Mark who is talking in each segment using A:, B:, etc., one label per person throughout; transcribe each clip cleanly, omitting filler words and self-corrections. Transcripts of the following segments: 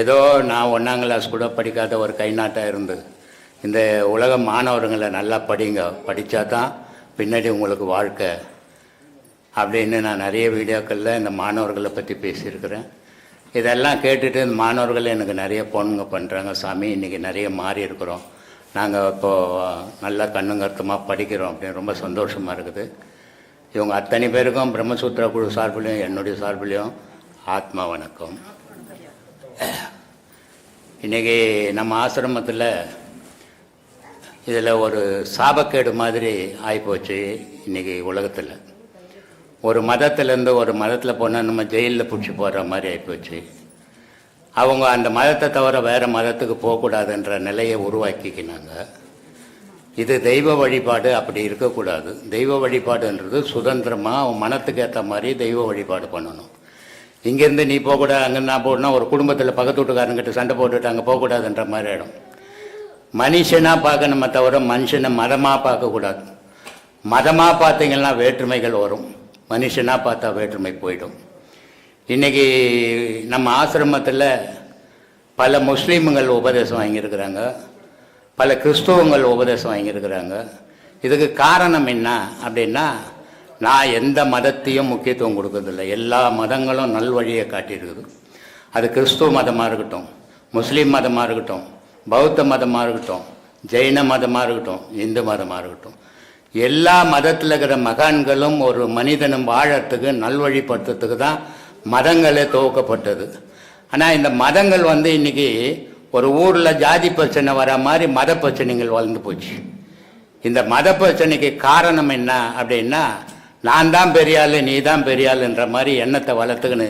A: ஏதோ நான் 1ஆம் கிளாஸ் கூட படிக்காத ஒரு கைநாட்டாக இருந்து இந்த உலக மாணவர்களை நல்லா படிங்க, படித்தா தான் பின்னாடி உங்களுக்கு வாழ்க்கை அப்படின்னு நான் நிறைய வீடியோக்களில் இந்த மாணவர்களை பற்றி பேசியிருக்கிறேன். இதெல்லாம் கேட்டுட்டு இந்த மாணவர்கள் எனக்கு நிறைய பொண்ணுங்க பண்ணுறாங்க, சாமி இன்றைக்கி நிறைய மாறி இருக்கிறோம், நாங்கள் இப்போது நல்லா கண்ணுங்கருத்தமாக படிக்கிறோம் அப்படின்னு ரொம்ப சந்தோஷமாக இருக்குது. இவங்க அத்தனை பேருக்கும் பிரம்மசூத்திர குழு சார்பிலையும் என்னுடைய சார்பிலையும் ஆத்மா வணக்கம். இன்றைக்கி நம்ம ஆசிரமத்தில் இதில் ஒரு சாபக்கேடு மாதிரி ஆகிப்போச்சு. இன்றைக்கி உலகத்தில் ஒரு மதத்திலேருந்து ஒரு மதத்தில் போனால் நம்ம ஜெயிலில் பிடிச்சி போடுற மாதிரி ஆகிப்போச்சு. அவங்க அந்த மதத்தை தவிர வேறு மதத்துக்கு போகக்கூடாதுன்ற நிலையை உருவாக்கிக்கினாங்க. இது தெய்வ வழிபாடு அப்படி இருக்கக்கூடாது. தெய்வ வழிபாடுன்றது சுதந்திரமாக அவன் மனத்துக்கு ஏற்ற மாதிரி தெய்வ வழிபாடு பண்ணணும். இங்கேருந்து நீ போகக்கூடாது, அங்கே நான் போகணுன்னா ஒரு குடும்பத்தில் பக்கத்து வீட்டுக்காரங்கிட்ட சண்டை போட்டுட்டு அங்கே போகக்கூடாதுன்ற மாதிரி ஆகிடும். மனுஷனாக பார்க்கணுமே தவிர மனுஷனை மதமாக பார்க்கக்கூடாது. மதமாக பார்த்தீங்கன்னா வேற்றுமைகள் வரும், மனுஷனாக பார்த்தா வேற்றுமை போயிடும். இன்றைக்கி நம்ம ஆசிரமத்தில் பல முஸ்லீம்கள் உபதேசம் வாங்கியிருக்கிறாங்க, பல கிறிஸ்துவங்கள் உபதேசம் வாங்கியிருக்கிறாங்க. இதுக்கு காரணம் என்ன அப்படின்னா, நான் எந்த மதத்தையும் முக்கியத்துவம் கொடுக்கறதில்லை. எல்லா மதங்களும் நல்வழியை காட்டியிருக்குது. அது கிறிஸ்துவ மதமாக இருக்கட்டும், முஸ்லீம் மதமாக இருக்கட்டும், பௌத்த மதமாக இருக்கட்டும், ஜெயின மதமாக இருக்கட்டும், இந்து மதமாக இருக்கட்டும், எல்லா மதத்தில் இருக்கிற மகான்களும் ஒரு மனிதனும் வாழறதுக்கு நல்வழிப்படுத்துறதுக்கு தான் மதங்களே துவக்கப்பட்டது. ஆனால் இந்த மதங்கள் இன்றைக்கி ஒரு ஊரில் ஜாதி பிரச்சனை வர மாதிரி மத பிரச்சனைகள் வளர்ந்து போச்சு. இந்த மத பிரச்சனைக்கு காரணம் என்ன அப்படின்னா, நான் தான் பெரியாள் நீ தான் பெரியாளுன்ற மாதிரி எண்ணத்தை வளர்த்துக்கின்னு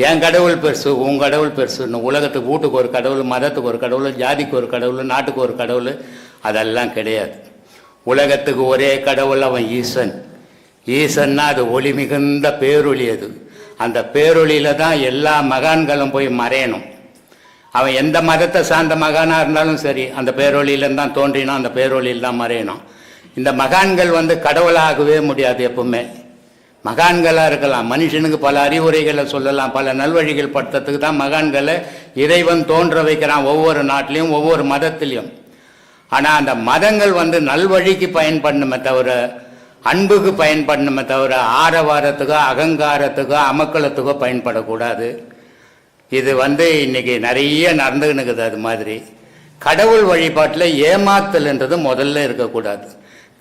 A: என் கடவுள் பெருசு உன் கடவுள் பெருசுன்னு உலகத்துக்கு வீட்டுக்கு ஒரு கடவுள், மதத்துக்கு ஒரு கடவுள், ஜாதிக்கு ஒரு கடவுள், நாட்டுக்கு ஒரு கடவுள், அதெல்லாம் கிடையாது. உலகத்துக்கு ஒரே கடவுள், அவன் ஈசன். ஈசன்னா அது ஒளி மிகுந்த பேரொளி. அது அந்த பேரொளியில் தான் எல்லா மகான்களும் போய் மறையணும். அவன் எந்த மதத்தை சார்ந்த மகானாக இருந்தாலும் சரி, அந்த பேரொளியில்தான் தான் தோன்றினான், அந்த பேரொளியில் தான் மறையணும். இந்த மகான்கள் கடவுளாகவே முடியாது. எப்பவுமே மகான்களாக இருக்கலாம், மனுஷனுக்கு பல அறிவுரைகளை சொல்லலாம், பல நல்வழிகள் படுத்துறதுக்கு தான் மகான்களை இறைவன் தோன்ற வைக்கிறான் ஒவ்வொரு நாட்டிலையும் ஒவ்வொரு மதத்திலையும். ஆனால் அந்த மதங்கள் நல்வழிக்கு பயன்படணுமே தவிர அன்புக்கு பயன்படணுமே தவிர ஆரவாரத்துக்கோ அகங்காரத்துக்கோ அமக்களத்துக்கோ பயன்படக்கூடாது. இது இன்னைக்கு நிறைய நடந்துக்கின்னு இருக்குது. அது மாதிரி கடவுள் வழிபாட்டில் ஏமாத்தல்ன்றது முதல்ல இருக்கக்கூடாது.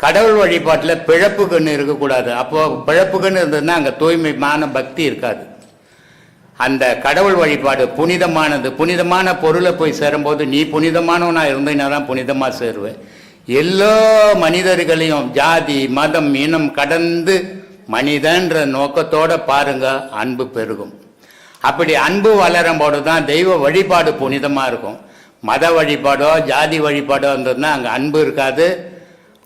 A: கடவுள் வழிபாட்டில் பிழப்புக்குன்னு இருக்கக்கூடாது. அப்போது பிழப்புக்குன்னு இருந்ததுன்னா அங்கே தூய்மையான பக்தி இருக்காது. அந்த கடவுள் வழிபாடு புனிதமானது. புனிதமான பொருளை போய் சேரும்போது நீ புனிதமானவனா இருந்தீங்கன்னா தான் புனிதமாக சேருவேன். எல்லா மனிதர்களையும் ஜாதி மதம் இனம் கடந்து மனிதன்ற நோக்கத்தோடு பாருங்க, அன்பு பெருகும். அப்படி அன்பு வளரும் போது தான் தெய்வ வழிபாடு புனிதமாக இருக்கும். மத வழிபாடோ ஜாதி வழிபாடோ இருந்ததுன்னா அங்கே அன்பு இருக்காது,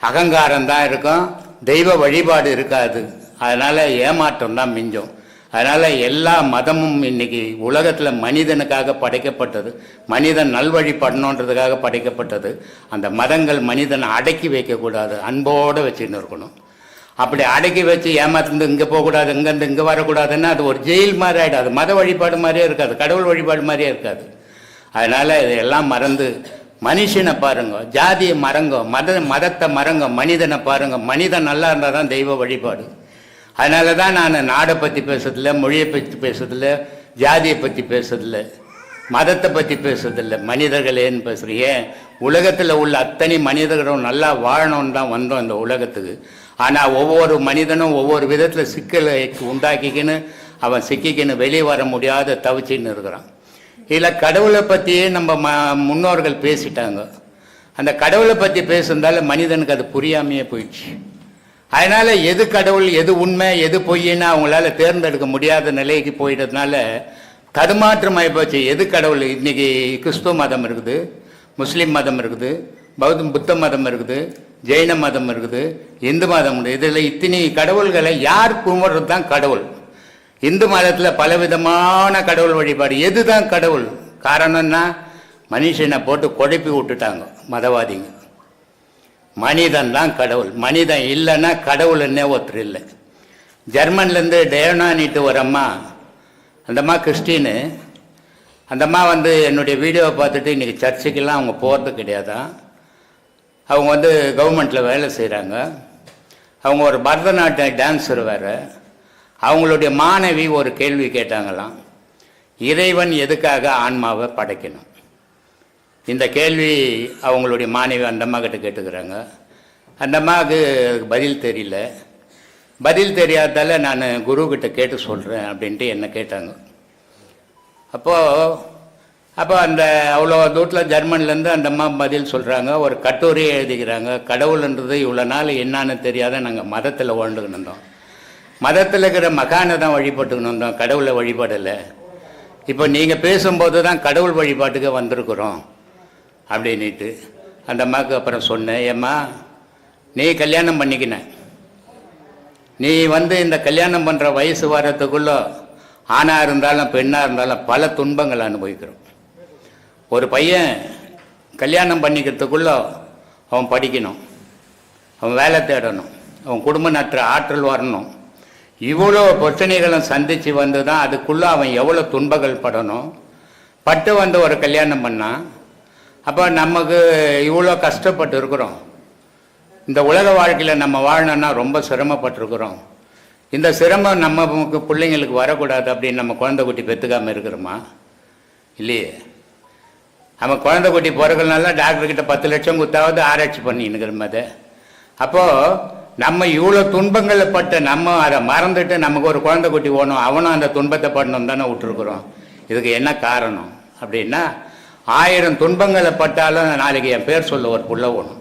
A: அகங்காரம் தான் இருக்கும், தெய்வ வழிபாடு இருக்காது. அதனால் ஏமாற்றம் தான் மிஞ்சும். அதனால் எல்லா மதமும் இன்னைக்கு உலகத்தில் மனிதனுக்காக படைக்கப்பட்டது, மனிதன் நல்வழிப்படணுன்றதுக்காக படைக்கப்பட்டது. அந்த மதங்கள் மனிதனை அடக்கி வைக்கக்கூடாது, அன்போடு வச்சுன்னு இருக்கணும். அப்படி அடக்கி வச்சு ஏமாத்துந்து இங்கே போகக்கூடாது, இங்கேருந்து இங்கே வரக்கூடாதுன்னா அது ஒரு ஜெயில் மாதிரி ஆகிடாது. மத வழிபாடு மாதிரியே இருக்காது, கடவுள் வழிபாடு மாதிரியே இருக்காது. அதனால் இதையெல்லாம் மறந்து மனுஷனை பாருங்க, ஜாதியை மறங்க, மதத்தை மறங்க, மனிதனை பாருங்க. மனிதன் நல்லா இருந்தால் தான் தெய்வ வழிபாடு. அதனால தான் நான் நாடை பற்றி பேசுறதில்ல, மொழியை பற்றி பேசுறதில்ல, ஜாதியை பற்றி பேசுறதில்ல, மதத்தை பற்றி பேசுறதில்ல, மனிதர்களேன்னு பேசுகிறேன். ஏன் உலகத்தில் உள்ள அத்தனை மனிதர்களும் நல்லா வாழணும்னு தான் வந்தோம் இந்த உலகத்துக்கு. ஆனால் ஒவ்வொரு மனிதனும் ஒவ்வொரு விதத்தில் சிக்கலை உண்டாக்கிக்கின்னு அவன் சிக்கிக்கின்னு வெளியே வர முடியாத தவிச்சின்னு இருக்கிறான். இதில் கடவுளை பற்றியே நம்ம முன்னோர்கள் பேசிட்டாங்க. அந்த கடவுளை பற்றி பேசுறதால மனிதனுக்கு அது புரியாமையே போயிடுச்சு. அதனால் எது கடவுள் எது உண்மை எது பொய்ன்னு அவங்களால தேர்ந்தெடுக்க முடியாத நிலைக்கு போயிட்டதுனால தடுமாற்றமாகி போச்சு. எது கடவுள்? இன்றைக்கி கிறிஸ்துவ மதம் இருக்குது, முஸ்லீம் மதம் இருக்குது, புத்த மதம் இருக்குது, ஜெயின மதம் இருக்குது, இந்து மதம் இருக்குது. இதில் இத்தனை கடவுள்களை யார் கும்பிட்றது தான் கடவுள்? இந்து மதத்தில் பலவிதமான கடவுள் வழிபாடு. எது தான் கடவுள்? காரணம்னா மனுஷனை போட்டு குழப்பி விட்டுட்டாங்க மதவாதிங்க. மனிதன் தான் கடவுள், மனிதன் இல்லைன்னா கடவுள்னே ஒருத்தர் இல்லை. ஜெர்மன்லேருந்து டேனானிட்டு ஒரு அம்மா, அந்த அம்மா கிறிஸ்டின்னு, அந்த அம்மா வந்து என்னுடைய வீடியோவை பார்த்துட்டு இன்றைக்கி சர்ச்சுக்கெல்லாம் அவங்க போகிறது கிடையாதான். அவங்க வந்து கவர்மெண்ட்டில் வேலை செய்கிறாங்க. அவங்க ஒரு பரதநாட்டிய டான்ஸர் வேறு. அவங்களுடைய மாணவி ஒரு கேள்வி கேட்டாங்களாம், இறைவன் எதுக்காக ஆன்மாவை படைக்கணும்? இந்த கேள்வி அவங்களுடைய மாணவி அந்த அம்மா கிட்ட கேட்டுக்கிறாங்க. அந்த அம்மாவுக்கு பதில் தெரியல. பதில் தெரியாதால நான் குருக்கிட்ட கேட்டு சொல்கிறேன் அப்படின்ட்டு என்னை கேட்டாங்க. அப்போ அந்த அவ்வளோ தூரத்தில் ஜெர்மன்லேருந்து அந்த அம்மா பதில் சொல்கிறாங்க. ஒரு கட்டுரையை எழுதிக்கிறாங்க. கடவுள்ன்றது இவ்வளோ நாள் என்னான்னு தெரியாத நாங்கள் மதத்தில் வாழ்ந்துக்கின்னு இருந்தோம். மதத்தில் இருக்கிற மகானை தான் வழிபட்டுக்கின்னு இருந்தோம், கடவுளை வழிபாடலை. இப்போ நீங்கள் பேசும்போது தான் கடவுள் வழிபாட்டுக்கு வந்திருக்கிறோம் அப்படின்ட்டு அந்த அம்மாவுக்கு அப்புறம் சொன்னேன், ஏம்மா நீ கல்யாணம் பண்ணிக்கின, நீ வந்து இந்த கல்யாணம் பண்ணுற வயசு வரத்துக்குள்ளே ஆணாக இருந்தாலும் பெண்ணாக இருந்தாலும் பல துன்பங்கள் அனுபவிக்கிறோம். ஒரு பையன் கல்யாணம் பண்ணிக்கிறதுக்குள்ளே அவன் படிக்கணும், அவன் வேலை தேடணும், அவன் குடும்ப நற்ற ஆற்றல் வரணும். இவ்வளோ பிரச்சனைகளும் சந்தித்து வந்து தான் அதுக்குள்ளே அவன் எவ்வளோ துன்பங்கள் படணும். பட்டு வந்து ஒரு கல்யாணம் பண்ணான். அப்போ நமக்கு இவ்வளோ கஷ்டப்பட்டு இருக்கிறோம். இந்த உலக வாழ்க்கையில் நம்ம வாழணும்னா ரொம்ப சிரமப்பட்டிருக்கிறோம். இந்த சிரமம் நமக்கு பிள்ளைங்களுக்கு வரக்கூடாது அப்படின்னு நம்ம குழந்தை குட்டி பெற்றுக்காமல் இருக்கிறோமா? இல்லையே. நம்ம குழந்தை குட்டி பிறகுனால டாக்டர்கிட்ட 10 லட்சம் கொடுத்தாவது ஆராய்ச்சி பண்ணின்னுக்கிறோம். அதை அப்போது நம்ம இவ்வளோ துன்பங்களை பட்டு நம்ம அதை மறந்துட்டு நமக்கு ஒரு குழந்தை குட்டி ஓணும், அவனும் அந்த துன்பத்தை படணும் தானே விட்டுருக்குறோம். இதுக்கு என்ன காரணம் அப்படின்னா, 1000 துன்பங்களை பட்டாலும் நாளைக்கு என் பேர் சொல்ல ஒரு புள்ள ஓணும்,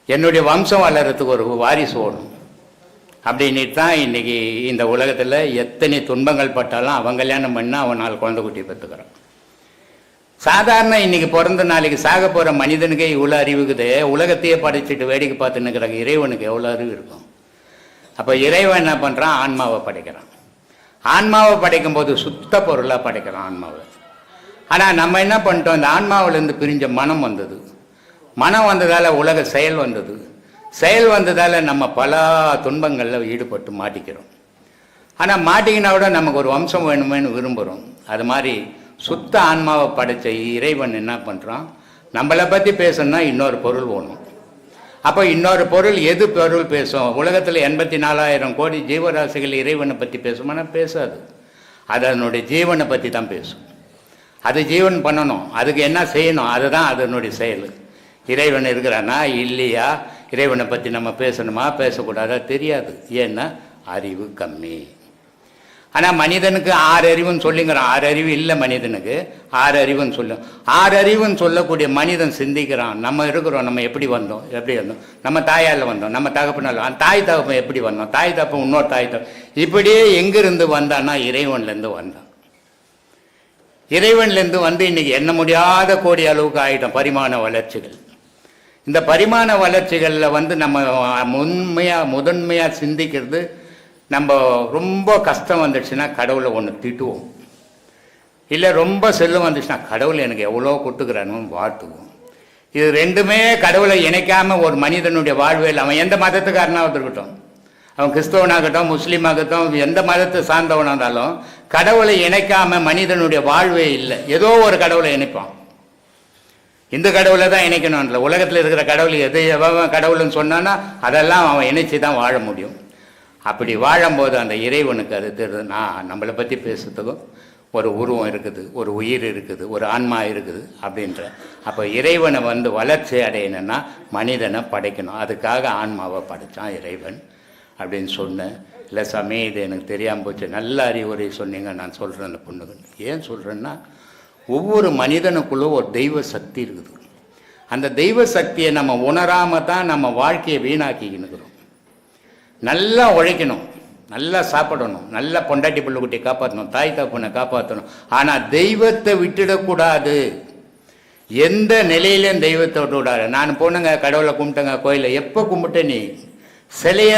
A: என்னுடைய வம்சம் வளர்கிறதுக்கு ஒரு வாரிசு ஓணும் அப்படின்ட்டு தான் இன்றைக்கி இந்த உலகத்தில் எத்தனை துன்பங்கள் பட்டாலும் அவன் கல்யாணம் பண்ணால் அவன் 4 குழந்தை குட்டி பெற்றுக்கிறான். சாதாரண இன்றைக்கி பிறந்த நாளைக்கு சாக போகிற மனிதனுக்கே இவ்வளோ அறிவுக்குது. உலகத்தையே படைச்சிட்டு வேடிக்கை பார்த்துன்னு இருக்கிறாங்க. இறைவனுக்கு எவ்வளோ அறிவு இருக்கும்? அப்போ இறைவன் என்ன பண்ணுறான்? ஆன்மாவை படைக்கிறான். ஆன்மாவை படைக்கும் போது சுத்த பொருளாக படைக்கிறான் ஆன்மாவை. ஆனால் நம்ம என்ன பண்ணிட்டோம்? இந்த ஆன்மாவிலேருந்து பிரிஞ்ச மனம் வந்தது. மனம் வந்ததால் உலக செயல் வந்தது. செயல் வந்ததால் நம்ம பல துன்பங்களில் ஈடுபட்டு மாட்டிக்கிறோம். ஆனால் மாட்டிக்கினா விட நமக்கு ஒரு வம்சம் வேணுமேனு விரும்புகிறோம். அது மாதிரி சுத்த ஆன்மாவை படைத்த இறைவன் என்ன பண்ணுறான்? நம்மளை பற்றி பேசணும்னா இன்னொரு பொருள் வேணும். அப்போ இன்னொரு பொருள் எது பொருள் பேசும்? உலகத்தில் 84,000 கோடி ஜீவராசிகள் இறைவனை பற்றி பேசுமானா பேசாது. அது அதனுடைய ஜீவனை பற்றி தான் பேசும். அது ஜீவன் பண்ணணும், அதுக்கு என்ன செய்யணும், அதுதான் அதனுடைய செயல். இறைவன் இருக்கிறானா இல்லையா, இறைவனை பற்றி நம்ம பேசணுமா பேசக்கூடாதா தெரியாது. ஏன்னா அறிவு கம்மி. ஆனால் மனிதனுக்கு 6 அறிவுன்னு சொல்லிங்கிறான். 6 அறிவு இல்லை மனிதனுக்கு, 6 அறிவுன்னு சொல்லும். 6 அறிவுன்னு சொல்லக்கூடிய மனிதன் சிந்திக்கிறான். நம்ம இருக்கிறோம், நம்ம எப்படி வந்தோம், நம்ம தாயால் வந்தோம், நம்ம தகப்பனால், தாய் தகப்பன் எப்படி வந்தோம், தாய் தகப்பன் இன்னொரு தாய் தகப்பன், இப்படியே எங்கிருந்து வந்தான்னா இறைவன்லேருந்து வந்தான். இறைவன்லேருந்து வந்து இன்னைக்கு எண்ண முடியாத கோடி அளவுக்கு ஆகிட்டோம் பரிமாண வளர்ச்சிகள். இந்த பரிமாண வளர்ச்சிகளில் வந்து நம்ம முதன்மையாக சிந்திக்கிறது, நம்ம ரொம்ப கஷ்டம் வந்துடுச்சுன்னா கடவுளை ஒன்று திட்டுவோம், இல்லை ரொம்ப செல்லம் வந்துச்சுன்னா கடவுளை எனக்கு எவ்வளோ கொடுத்துக்கிறானு வாழ்த்துவோம். இது ரெண்டுமே கடவுளை இணைக்காமல் ஒரு மனிதனுடைய வாழ்வில், அவன் எந்த மதத்துக்காரனாக இருக்கட்டும், அவன் கிறிஸ்தவனாகட்டும் முஸ்லீமாகட்டும் எந்த மதத்தை சார்ந்தவனாக இருந்தாலும் கடவுளை இணைக்காமல் மனிதனுடைய வாழ்வே இல்லை. ஏதோ ஒரு கடவுளை இணைப்பான். இந்த கடவுளை தான் இணைக்கணும்ல. உலகத்தில் இருக்கிற கடவுள் எது எவன் கடவுள்னு சொன்னான்னா அதெல்லாம் அவன் இணைச்சி தான் வாழ முடியும். அப்படி வாழும்போது அந்த இறைவனுக்கு அது தெரியுது, நான் நம்மளை பற்றி பேசுறதுக்கும் ஒரு உருவம் இருக்குது, ஒரு உயிர் இருக்குது, ஒரு ஆன்மா இருக்குது அப்படின்ற. அப்போ இறைவனை வந்து வளர்ச்சி அடையணும்னா மனிதனை படைக்கணும். அதுக்காக ஆன்மாவை படைத்தான் இறைவன் அப்படின்னு சொன்னேன். இல்லை சாமி இது எனக்கு தெரியாமல் போச்சு, நல்ல அறிவுரை சொன்னீங்க, நான் சொல்கிறேன் அந்த பொண்ணுக்கு. ஏன் சொல்கிறேன்னா, ஒவ்வொரு மனிதனுக்குள்ளே ஒரு தெய்வ சக்தி இருக்குது. அந்த தெய்வ சக்தியை நம்ம உணராமல் தான் நம்ம வாழ்க்கையை வீணாக்கிக்கினுக்கிறோம். நல்லா உழைக்கணும், நல்லா சாப்பிடணும், நல்லா பொண்டாட்டி பிள்ளைக்குட்டியை காப்பாற்றணும், தாய் தகப்பனை காப்பாற்றணும். ஆனால் தெய்வத்தை விட்டுடக்கூடாது. எந்த நிலையிலையும் தெய்வத்தை விட்டுவிடாது. நான் போனேங்க கடவுளை கும்பிட்டேங்க கோயிலை, எப்போ கும்பிட்ட நீ சிலையை